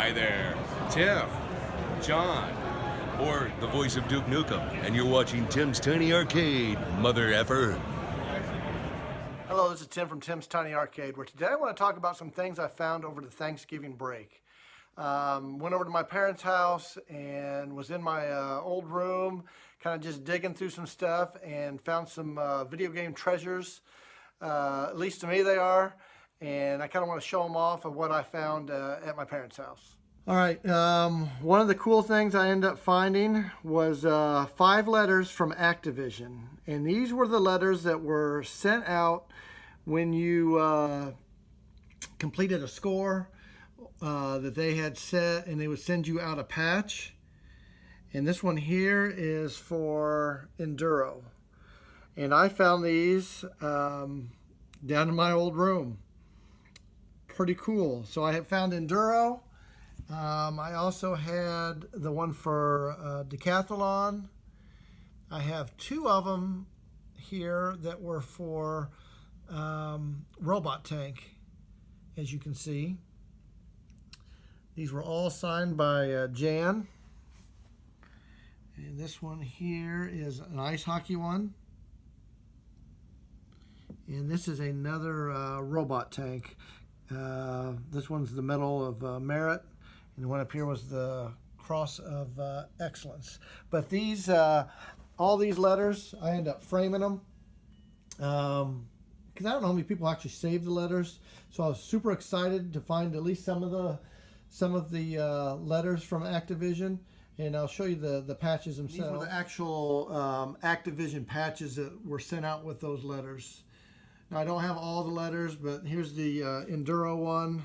Hi there, Tim, John, or the voice of Duke Nukem, and you're watching Tim's Tiny Arcade, mother effer. Hello, this is Tim from Tim's Tiny Arcade, where today I want to talk about some things I found over the Thanksgiving break. Went over to my parents' house and was in my old room, kind of just digging through some stuff, and found some video game treasures. At least to me they are, and I kind of want to show them off of what I found at my parents' house. All right, one of the cool things I ended up finding was 5 letters from Activision, and these were the letters that were sent out when you completed a score that they had set, and they would send you out a patch. And this one here is for Enduro, and I found these down in my old room. Pretty cool. So I had found Enduro. I also had the one for Decathlon. I have 2 of them here that were for Robot Tank, as you can see. These were all signed by Jan. And this one here is an ice hockey one. And this is another Robot Tank. This one's the Medal of Merit. And the one up here was the Cross of Excellence. But these, all these letters, I end up framing them. Because I don't know how many people actually save the letters. So I was super excited to find at least some of the letters from Activision. And I'll show you the patches themselves. These were the actual Activision patches that were sent out with those letters. Now I don't have all the letters, but here's the Enduro one.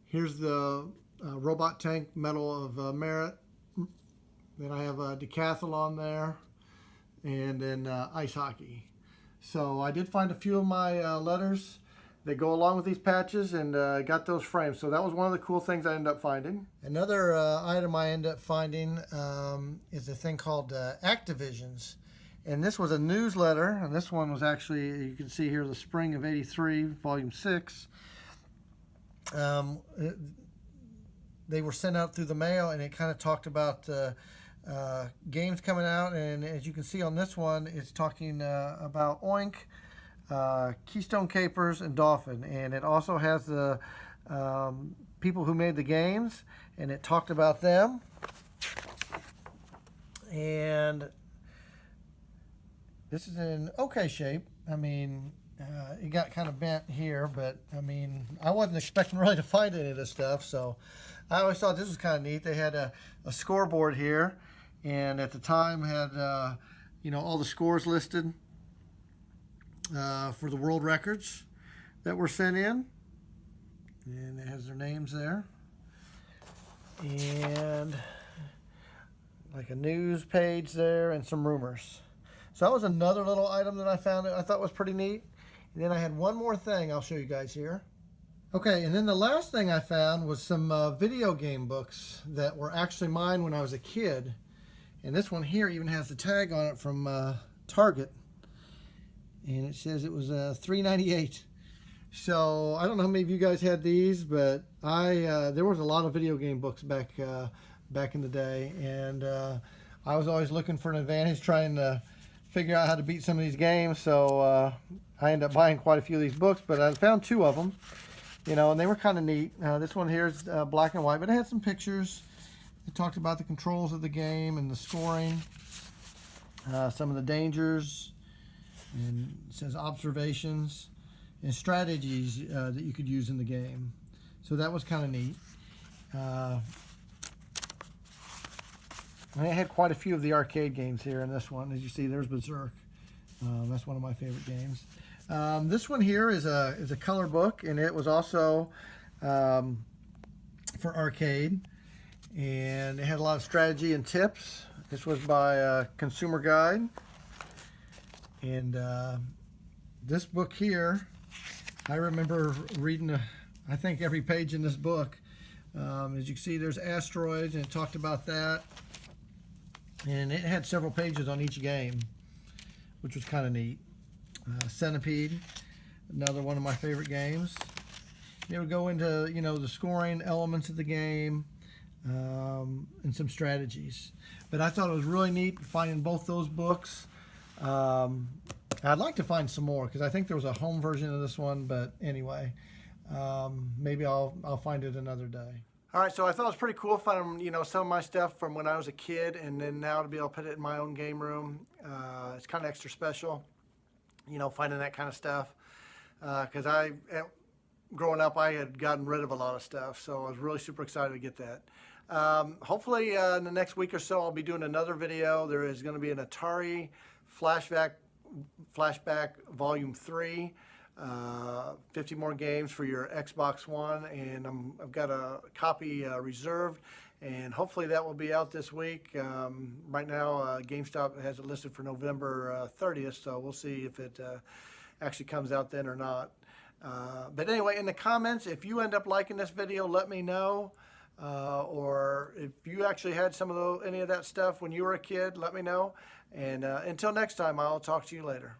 Here's the Robot Tank Medal of Merit. Then I have a Decathlon there, and then ice hockey. So I did find a few of my letters that go along with these patches, and got those framed. So that was one of the cool things I ended up finding. Another item I ended up finding is a thing called Activision's. And this was a newsletter, and this one was actually, you can see here, the spring of '83, volume 6. They were sent out through the mail, and it kind of talked about games coming out. And as you can see on this one, it's talking about Oink, Keystone Capers, and Dolphin. And it also has the people who made the games, and it talked about them. And this is in okay shape. I mean, it got kind of bent here, but I mean, I wasn't expecting really to find any of this stuff, so I always thought this was kind of neat. They had a scoreboard here, and at the time had all the scores listed for the world records that were sent in, and it has their names there, and like a news page there, and some rumors. So that was another little item that I found that I thought was pretty neat. And then I had one more thing I'll show you guys here. Okay, and then the last thing I found was some video game books that were actually mine when I was a kid. And this one here even has the tag on it from Target. And it says it was $3.98. So I don't know how many of you guys had these, but there was a lot of video game books back in the day. And I was always looking for an advantage trying to figure out how to beat some of these games, so I ended up buying quite a few of these books, but I found 2 of them, and they were kind of neat. This one here is black and white, but it had some pictures. It talked about the controls of the game and the scoring, some of the dangers, and it says observations and strategies that you could use in the game. So that was kind of neat. I had quite a few of the arcade games here in this one. As you see, there's Berserk. That's one of my favorite games. This one here is a color book, and it was also for arcade. And it had a lot of strategy and tips. This was by Consumer Guide. And this book here, I remember reading, I think, every page in this book. As you can see, there's asteroids, and it talked about that. And it had several pages on each game, which was kind of neat. Centipede, another one of my favorite games. It would go into, you know, the scoring elements of the game, and some strategies. But I thought it was really neat finding both those books. I'd like to find some more because I think there was a home version of this one, but anyway, maybe I'll find it another day. All right, so I thought it was pretty cool finding, you know, some of my stuff from when I was a kid, and then now to be able to put it in my own game room. It's kind of extra special, you know, finding that kind of stuff. Because growing up, I had gotten rid of a lot of stuff, so I was really super excited to get that. Hopefully in the next week or so, I'll be doing another video. There is going to be an Atari Flashback Volume 3, 50 more games for your Xbox One, and I've got a copy reserved, and hopefully that will be out this week. Right now, GameStop has it listed for November 30th, so we'll see if it actually comes out then or not. But anyway, in the comments, if you end up liking this video, let me know. Or if you actually had any of that stuff when you were a kid, let me know. And until next time, I'll talk to you later.